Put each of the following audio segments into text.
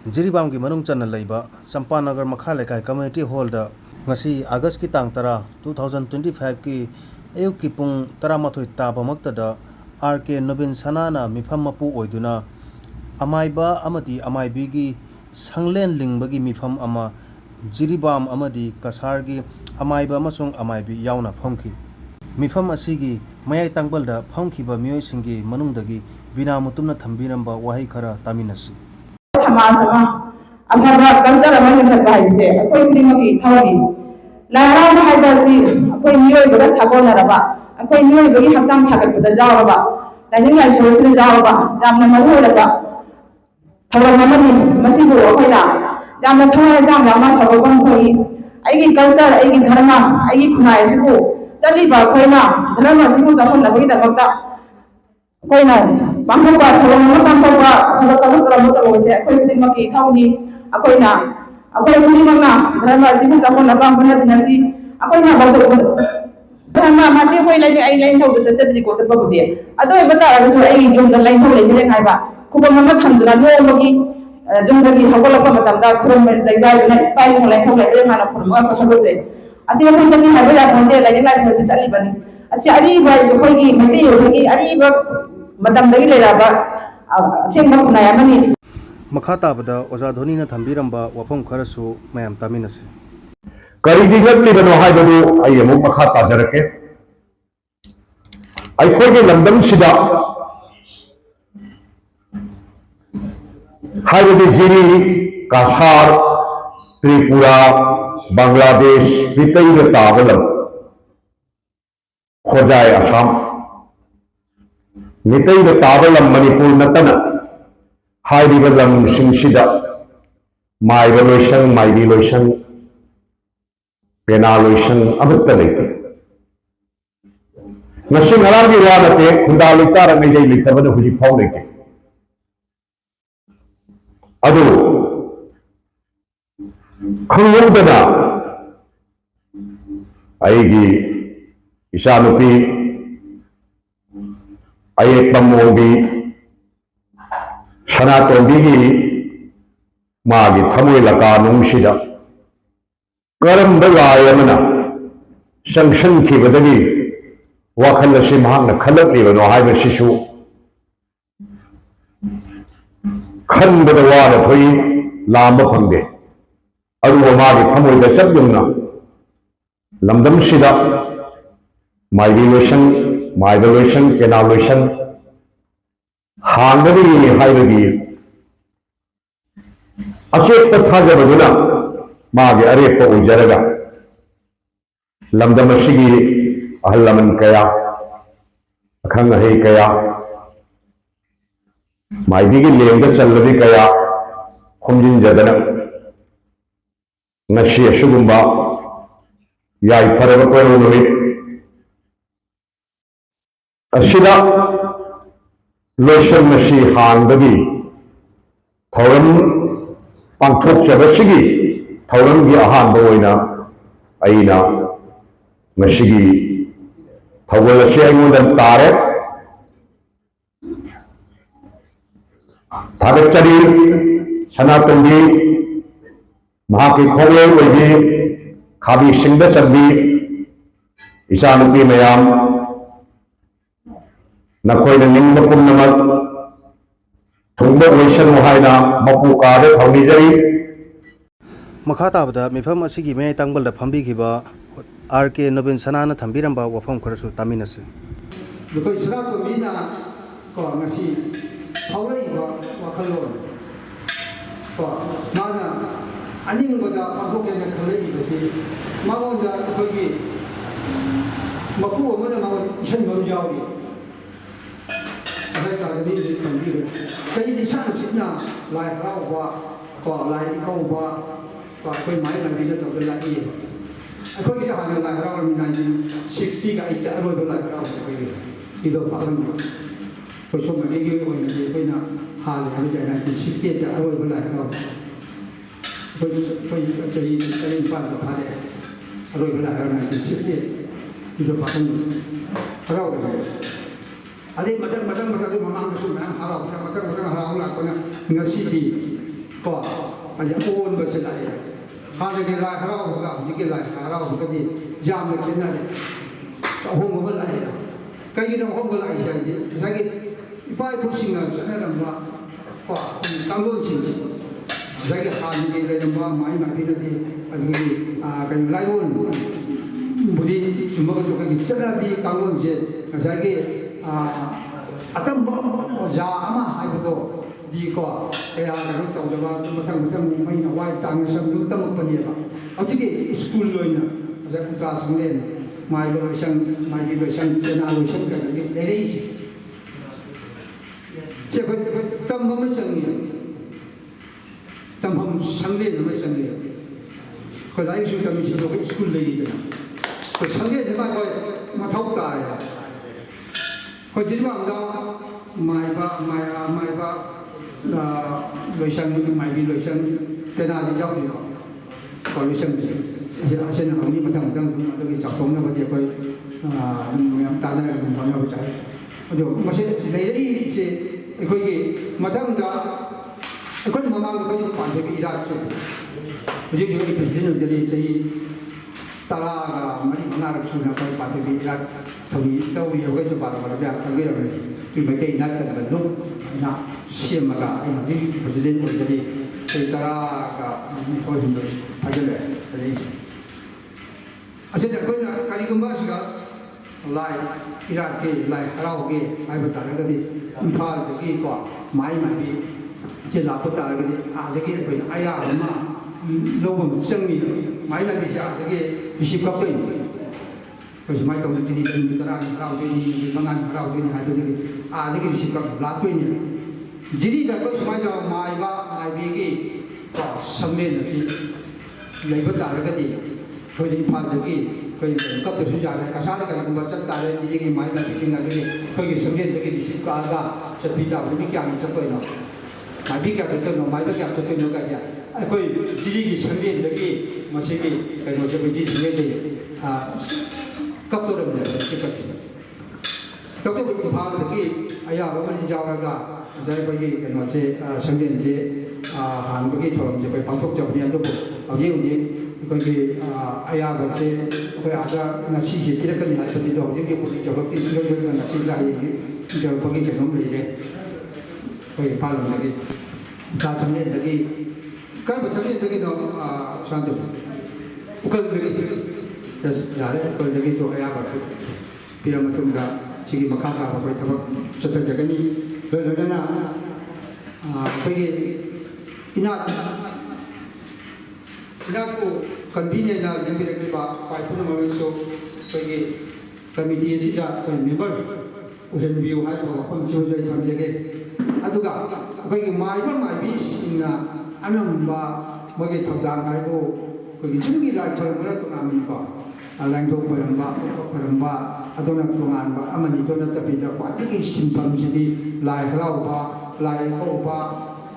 Jiribam ki manung chana leiba Champanagar Makha Lekai Community Hall da ngasi August ki tang tara 2025 ki ayuk ki pung taramathoi taba makta da RK Nobin Sanana mifam mapu oiduna amaiba amadi amaibi gi sanglen lingbagi mifam ama Jiribam amadi Kasar gi amaiba amasung amaibi yauna phomki mifam asigi mayai tangbal da phomkiba miyoi singi manungdagi bina mutumna thambiramba wahai khara taminasi Sama afaba culture amani thakba haise akoi primaki thawani lara haibasi akoi miyoi bada sagona raba akoi miyoi bagi hakchang sagat bada jawaba laning lai sosin jawaba jamna maru raba thawam amani masibu akoina jamna thawai jamna ma sagobam khoi aigi culture aigi dharma aigi khunai sibu chaliba koina dharma sibu safon labagi dabakta koina bangkokwa thawam bangkokwa thawam thawam thawam se akoi primaki thawni akoina akoi primana dharma sibu safon labang bana dinasi akoina bawdo dharma maji koi lai ai lai thawdo chadri ko chapabudi adoi bata rasu ai yumda lai thawle bire ngaiba kuba mama thamdra no logi jumdagi hagola pa matamda khrum lai jai na pai mo lai thawle bire ngana khrum wa thagoje asi ko jani habela bonde lai lai so chali bani asi ari bai koi gi mati yogi ari ba madam dagi leraba chengba kunaya mani makha tabada oza dhoni na thambiramba wafam kharasu mayam taminase karigi laglibano haibadu ai amuk makha tajarake ai khoge lamdam sida haibadu jiri kasar tripura bangladesh bitai da tabalam khojai assam mitai da tabalam manipur natana hairiba lam singshida maivaluation maivilation penalization abutta leite ngasi ngaragi wanate khunda litara ngai jai litabada huji phau leite adu khangudana aigi isanupi ayek pamogi sanatombi gi magi thamoi laka nungsida karam bayamana sanction ki badagi wakhal si mahakna khalak ni bano haiba sisu khan bada wala thoi lamba phangde adu magi thamoi da sabyumna lamdam sida migration penalization hangari haibagi asep thajabaduna मागे अरेप उजरगा लमदमसिगी अहलमन कया अखंग है कया माइबीगी Laing चलबी कया खुमजिन जदन नशी असुगुंबा याई फरब कोरो नुई असिदा lotion नशी हांगबगी थौरम पांथोक चबसिगी थौरंगी अहानबा ओइना अइना ngasigi thawalasi aingonda tare thagachari sanatombi mahaki khole oigi khabi singda charbi isanupi mayam nakoina ningba pumnamak thungba oisan haina mapu kare thawni jari makha tabada mifam asigi me tangbal da phambi khiba RK Nobin Sanana thambiramba wafam kharasu taminase lukoi sra ko mina ko ngasi thawlai ba wakhalon ko mana aning bada pangko ke na khalai basi mamonda khogi mapu amana mawon isan mam jawi abai ka ni ni thambir kai ni san sitna lai rau ba ko lai kau ba ko koi mai lam bi to la i akoi ki hana lai rau mi 1960 ka ita aro do lai rau ko ki do pa ram ko so ma ni ko ni ko na ha ha mi ja 1960 ta aro do lai rau ko jadi kali pa ko ha de aro do lai rau 1960 ki do pa ram rau do ade madang tu mamang su mang harau madang harau la ko na ngasi di ก็อาจจะโอนไปเสียไหนหาในลายเราของเราที่กินลายเราของกันดียามเลยนั่นห้องมันไหลก็ยิ่งห้องมันไหลใช่ไหมใช่ไหมไปผู้สิ่งนั้นจะได้รำว่าก็ตั้งรุ่นสิ่งใช่ไหมหาในเลยรำว่าไม่มาพิจารณาอันนี้กันไล่รุ่นบุรีจุ่มก็จุกันจะได้ดีตั้งรุ่นเช่ใช่ไหมอาตมาจาอามาให้ก็ดีกว่าแต่หากเราต้องจะว่าทั้งไม่น่าไว้ตังค์สำนึกตั้งปนิยะเอาที่สกุลเลยนะจะคุณตาสมัยไม่บริษัทไม่บริษัทจะน่าบริษัทกันเลยเลยเจ้าคนตั้งผมไม่สังเกตตั้งผมสังเกตไม่สังเกตคนไหนสุดท้ายมีสุดท้ายสกุลเลยนะคนสังเกตจะมาคอยมาท้องตายคนจิตว่างดาไม่ว่าบริษัทไม่บริษัทเป็นอะไรยาวดีก็บริษัทเช่นอันนี้มาทำตั้งตัวจับตรงนั้นพอดีไปมันตาได้ผมพอจะเข้าใจเดี๋ยวมาเช่นในนี้เช่นคุยมาทำได้คนมาก็ยังผ่านไปอิรักเช่นยิ่งยิ่งเป็นสิ่งที่ดีที่ตลาดมันน่ารักสุดนะคนผ่านไปอิรักทวีเต้าวีเอาไว้จะผ่านมาแล้วแบบทั้งเรื่องเลยที่ไม่ได้นัดกันแบบนู้นนะเชื่อมาละไอ้นี่ประเด็นคนจะดีที่ตลาดมันคอยดูอะไรเลยอะไรอาจจะคนน่ะการที่คุณบ้าสิครับไล่อิรักเกย์ไล่ฮาราโอเกย์ไอ้ภาษาอะไรก็ดีอินทาร์เกย์กว่าไม่ดีเจ้าภาษาอะไรก็ดีอะไรเกย์เป็นอายาหรือมาโลกมันเชื่อมีไม่ดีใช่อะไรเกย์วิชิกับเป็นเพราะฉะนั้นต้องจะดีเป็นตลาดฮาราโอเกย์บางงานฮาราโอเกย์หายไปเลยอะไรเกย์วิชิกับลาตัวนี้จีดีแต่เพราะฉะนั้นจะไม่ว่าไม่บีกี้ก็สมัยนั้นสิเลยภาษาอะไรก็ดีเคยได้ผ่านตะกี้เคยก็ตัวสุดยอดเลยกระชากกันมาจัดการเลยจริงๆไม่มาจริงๆนะนี่เคยสมัยตะกี้ดิสิกาก็จะพิจารณาไม่กี่อย่างจะตัวเนาะไม่กี่อย่างจะตัวเนาะไม่กี่อย่างจะตัวเนาะกันจ้ะเคยจริงๆสมัยตะกี้มาเช่นกี้เคยมาจะไปจริงๆเลยกับตัวเดิมเลยที่ก็จริงก็ไปผ่านตะกี้อายาว่ามันจะยาวกันก็ใจไปกี้กันมาเช่สมัยเช่หันไปกี้ถอนจะไปฟังทุกจับเนี่ยทุกคนเอาเยี่ยมเยี่ยมคนที่อายาแบบเช่คนอาจจะนักชี้ชี้ที่เรื่องนี้อาจจะติดต่อยังเกี่ยวกับจับที่สิ่งที่เรานักชี้ได้ยังจะฟังกี้จะน้องเลยเลยไปผ่านตะกี้การสมัยตะกี้การสมัยตะกี้เราชันตุก็เลยจะอย่างนี้ก็ตะกี้ตัวอายาแบบพี่เรามาทุ่มกันสิ่งที่มาข้าวไปทำสุดท้ายจะกันนี่เลยนะไปอินาko convenient na limit ke ba pai pun ma so pagi committee sida member uhen view ha ko pam so jai tham jage aduga pagi mai bi singa anam ba mage thodang hai ko pagi chungi la charamara to namin ba alang do paramba adona tungan ba amani to na tapi da pa ki sim pam jidi lai hlau ba lai ko ba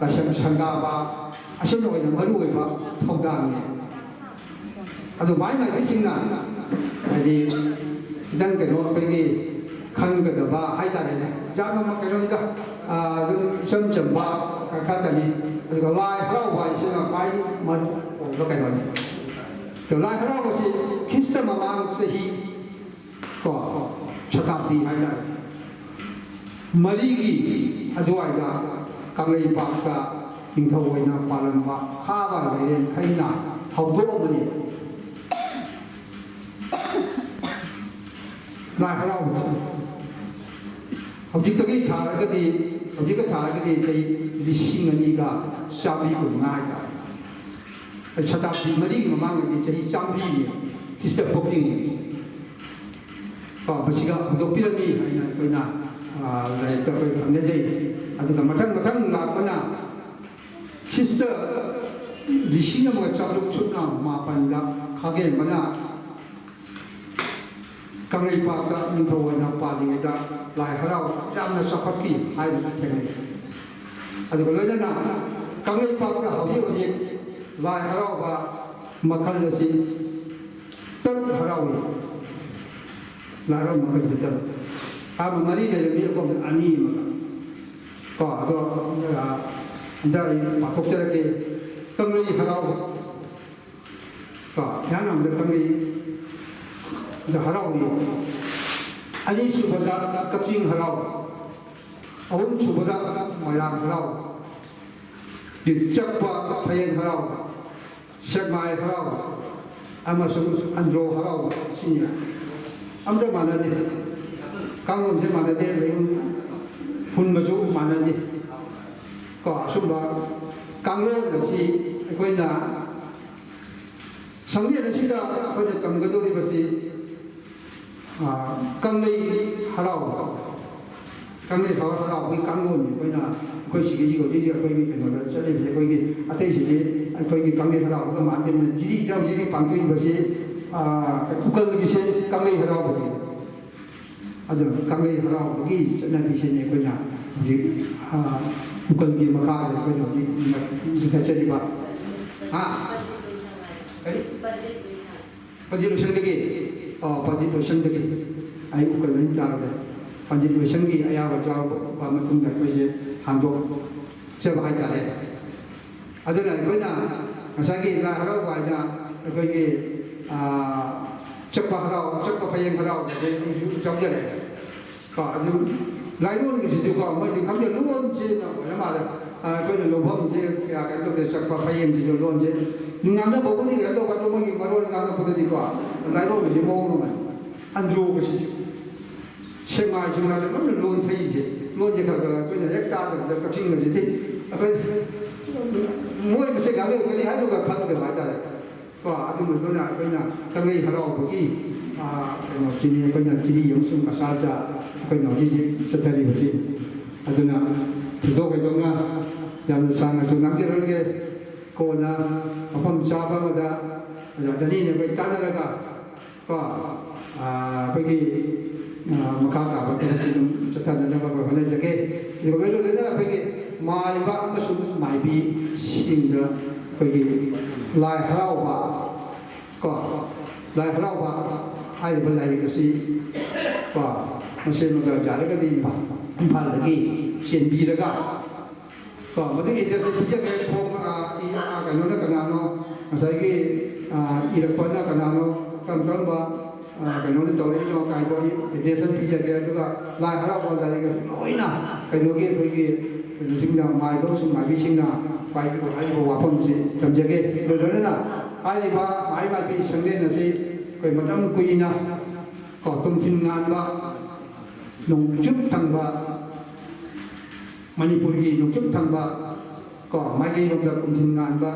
kasam sanga ba asan no ina maru ba thodang ne adu mai mai sing na adi dang ke no pe ki khang ke da ba hai ta ne ja ma ke no ni da cham cham ba ka ta ni adu lai hlau ba sing na pai ma lo ke no ni to lai hlau ba si khissa ma mang se hi ko shatabdi hai ta mari gi adu ai da kang lei pa ka king thau ai na palan ba kha ba le khai na hau do ba ni lai hlau hojik tagi thar ga di hojik ka thar ga di chai lising ani ga sabi ko ngai da shatabdi mari gi mamang gi chai chambi ni kista booking ni pa basiga do pilami ai na ko na lai ta ko ne jai adu ka matang la ko na kista lising ma chabluk chuna ma pan la khage mana kang lei pa ka min tho na pa ni da lai harau jam na sapat ki hai na theng adu ko le na kang lei pa ka ho hi ji lai harau ba makhal le si tat harau ni la ro makhal ji tat a ma mari le mi ko ani ma ko do da pa khok chara ke kanglei harau ka yanam da kanglei da harau ni ani su bada kapching harau awun su bada mayang harau di chakpa phayen harau shakmai harau amasung andro harau sinya amda manade kangon je manade leun phun ma ju manade ko asumba kanglo ga si koina samye da sida ko da kamgado ri basi kanglei harau kanglei harau ki kangon koina ko sigi ji ko ji ko ki no da chale je ko ki atei ji ko ki kanglei harau ko ma de ji da ji pangtui basi ukal gi se kanglei harau ko ado kanglei harau gi chana bi se ne koina ji ukal gi makha ko no ji ka chali ba Padilusan lagi, padilusan lagi, ayu ukal lancar dah. Padilusan lagi ayah baca pamatung dah kerja handuk sebagai cara. Ada lagi mana? Masagi lah harau wajah kerja cepat payung harau jadi jauh je. Kau ada lain ni situ kau macam kami luar je, nama ada. Kerja luar je, kita tu cepat payung je luar je. Nunggu bawa ni kita tu kalau mungkin baru nunggu pada di kuah, lain orang je mau rumah, andro ke situ. Semai cuma ada mana loan pay je, loan je kalau kerja ekta tu kapcing ke situ. Apa? Mui mesti kalau kerja hari tu kalau kerja macam mana? Kuah ada mungkin nak kerja kami harau pergi, kerja sini kerja sini yang sum kasar dah, kerja ni setari bersih. Ada nak tu kerja nak yang sana tu nak jalan ke. Ko na apam chaba mada dani ne bai ta daga ko pagi makha ka ba chata na ba ba ne jage ni ko melo le na pagi mai ba ma su mai bi sing da pagi lai harau ba ko lai harau ba ai ba lai ka si ko ma se no ga ja le ka di ba pa lagi sien bi daga ko ma de je se pija ke ko kanano na kanano masagi irakpana kanano kamtramba kanano tawri no kai ko desan pija ke juga lai harau ko dari ke oina kanoge kogi singna mai do sum mai singna pai ko hai ko wapam si tamjage do na ai ba mai ba bi sangde na si koi matam kuina ko tum tin ngan ba nong chup thang ba Manipur gi nong chup thang ba ko mai gi nong da kum tin ngan ba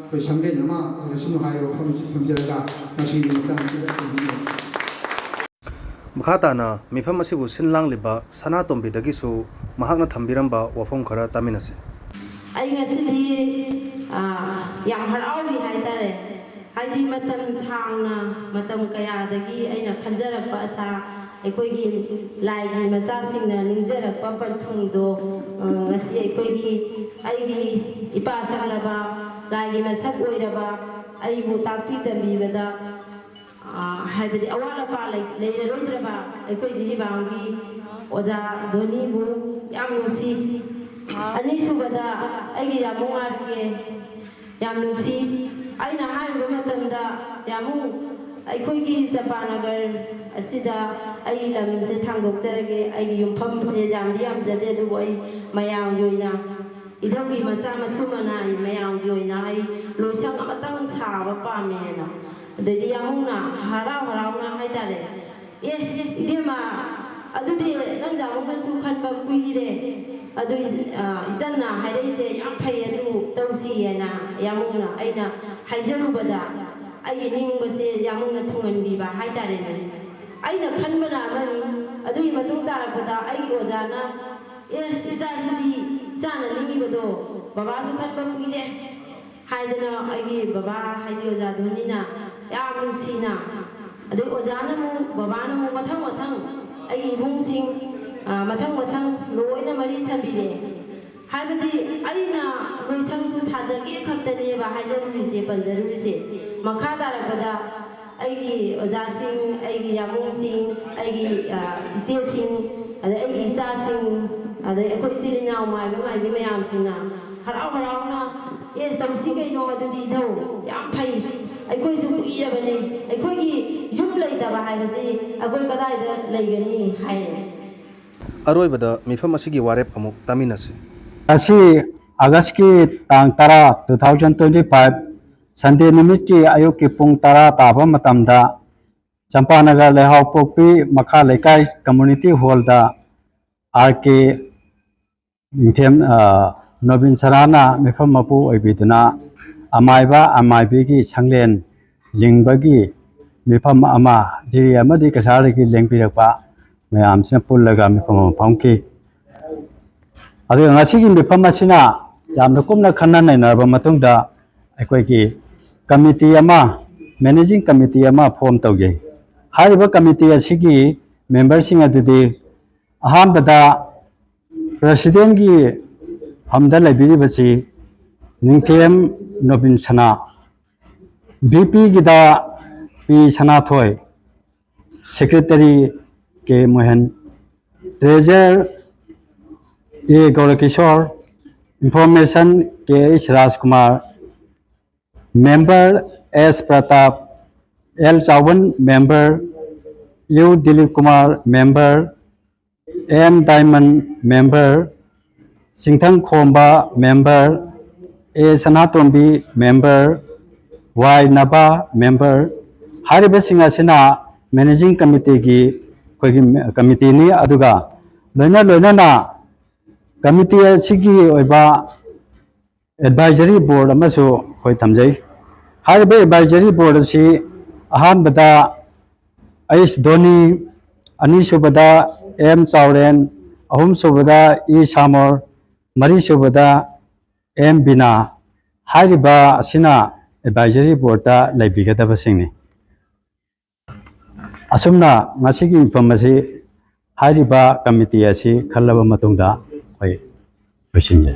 koi sangde na ma ko sunu hai ro pham si tamjaga na si ni tam si da Makhatana mifam asibu sinlang liba sanatombi dagisu mahakna thambiramba wafom khara taminase ai ngasidi yang harawi haitare haidi matam sangna matam kaya dagi aina khanjarappa asa aikoigi laigi macha singna ningjarappa panthungdo ngasi aikoigi aigi ipa sahlaba laigi masak oiraba aibu takpi tambibada haibadi awala pa leira roidraba aikoi jiribangi oja dhoni bu yam nusi ani subada aigi yamungar ke yam nusi aina haiba matanda yamu aikoi gi Japanagar asida ai lamse thangdokserage aigi yumpham se jamdi amjade du boi mayang yoina idhawi macha masumana ai mayang yoina ai loisang amatang saba pamena Dedi yamuna harau na haitare ibema adudi nang jamuna su khanba kuire adu izanna haire yam phai adu tausi yana yamuna aina haijarubada ai ningbase yamuna thunganbi ba haitare ne aina khanbana mani adui matung tarakpada ai ojana isa sidi sana ningibodo baba su khanba kuire haidana ai baba haidi oja dhonina yam nungsina adai ojana mu babana mu mathang ai ibungsing mathang loina mari sabire haibadi aina loisang tu sajage khaktani ba haijaruse panjaruse makha tarakada ai ojasing ai yamungsing ai isesing adai ai isasing adai akoi sirina mai mayam sina ꯍꯔꯥꯎ ꯍꯔꯥꯎꯅ ꯇꯧꯁꯤ ꯀꯩꯅꯣ ꯑꯗꯨꯗꯤ ꯏꯙꯧ ꯌꯥꯝ ꯐꯩ ꯑꯩꯈꯣꯏꯁꯨ ꯀꯨꯏꯔꯕꯅꯤ ꯑꯩꯈꯣꯏꯒꯤ ꯌꯨꯝ ꯂꯩꯇꯕ ꯍꯥꯏꯕꯁꯤ ꯑꯩꯈꯣꯏ ꯀꯗꯥꯏꯗ ꯂꯩꯒꯅꯤ ꯍꯥꯏꯔꯦ ꯑꯔꯣꯏꯕꯗ ꯃꯤꯐꯝ ꯑꯁꯤꯒꯤ ꯋꯥꯔꯦꯞ ꯑꯃꯨꯛ ꯇꯥꯃꯤꯟꯅꯁꯤ ꯑꯁꯤ ꯑꯥꯒꯁꯀꯤ ꯇꯥꯡ 10, 2025 ꯁꯟꯗꯦ ꯅꯨꯃꯤꯠꯀꯤ ꯑꯌꯨꯛꯀꯤ ꯄꯨꯡ 10 ꯇꯥꯕ ꯃꯇꯝꯗ ꯆꯝꯄꯥꯅꯒꯔ ꯂꯩꯍꯥꯎꯄꯣꯛꯄꯤ ꯃꯈꯥ ꯂꯩꯀꯥꯏ ꯀꯝꯃꯨꯅꯤꯇꯤ ꯍꯣꯜꯗ RK ꯅꯤꯡꯊꯦꯝ ꯅꯣꯕꯤꯟ ꯁꯅꯥꯅ ꯃꯤꯐꯝ ꯃꯄꯨ ꯑꯣꯏꯕꯤꯗꯨꯅ ꯑꯃꯥꯏꯕ ꯑꯃꯥꯏꯕꯤꯒꯤ ꯁꯪꯂꯦꯟ ꯂꯤꯡꯕꯒꯤ ꯃꯤꯐꯝ ꯑꯃ ꯖꯤꯔꯤ ꯑꯃꯗꯤ ꯀꯁꯥꯔꯗꯒꯤ ꯂꯦꯡꯕꯤꯔꯛꯄ ꯃꯌꯥꯝꯁꯤꯅ ꯄꯨꯜꯂꯒ ꯃꯤꯐꯝ ꯑꯃ ꯐꯝꯈꯤ ꯑꯗꯨꯒ ꯉꯁꯤꯒꯤ ꯃꯤꯐꯝ ꯑꯁꯤꯅ ꯌꯥꯝꯅ ꯀꯨꯞꯅ ꯈꯟꯅ ꯅꯩꯅꯔꯕ ꯃꯇꯨꯡꯗ ꯑꯩꯈꯣꯏꯒꯤ ꯀꯃꯤꯇꯤ ꯑꯃ ꯃꯦꯅꯦꯖꯤꯡ ꯀꯃꯤꯇꯤ ꯑꯃ ꯐꯣꯝ ꯇꯧꯖꯩ ꯍꯥꯏꯔꯤꯕ ꯀꯃꯤꯇꯤ ꯑꯁꯤꯒꯤ ꯃꯦꯝꯕꯔꯁꯤꯡ ꯑꯗꯨꯗꯤ ꯑꯍꯥꯟꯕꯗ ꯄ꯭ꯔꯦꯁꯤꯗꯦꯟꯠꯒꯤ ꯐꯝꯗ ꯂꯩꯕꯤꯔꯤꯕꯁꯤ ꯅꯤꯡꯊꯦꯝ ꯅꯣꯕꯤꯟ ꯁꯅꯥ VP-ꯒꯤꯗ P. Sanathoi, Secretary K. Mohan, Treasurer A. Gaurakishore, Information K. H. Rajkumar, Member S. Pratap, L. Chauban, Member U. Dilip Kumar, Member M. Diamond, Member Singthang Khomba, Member A. Sanatombi, Member Y. Naba, Member Hariba Singasina Managing Committee ki committee ni aduga loina na committee sigi oiba advisory board amasu hoi thamjai hariba advisory board si ahan bada Aish Dhoni ani subada M Chauren ahum subada E Samor mari subada M Bina hariba sina advisory board ta laibigadaba singni asumna ngasigi mifam asi hariba committee asi khallaba matungda hoi loisinje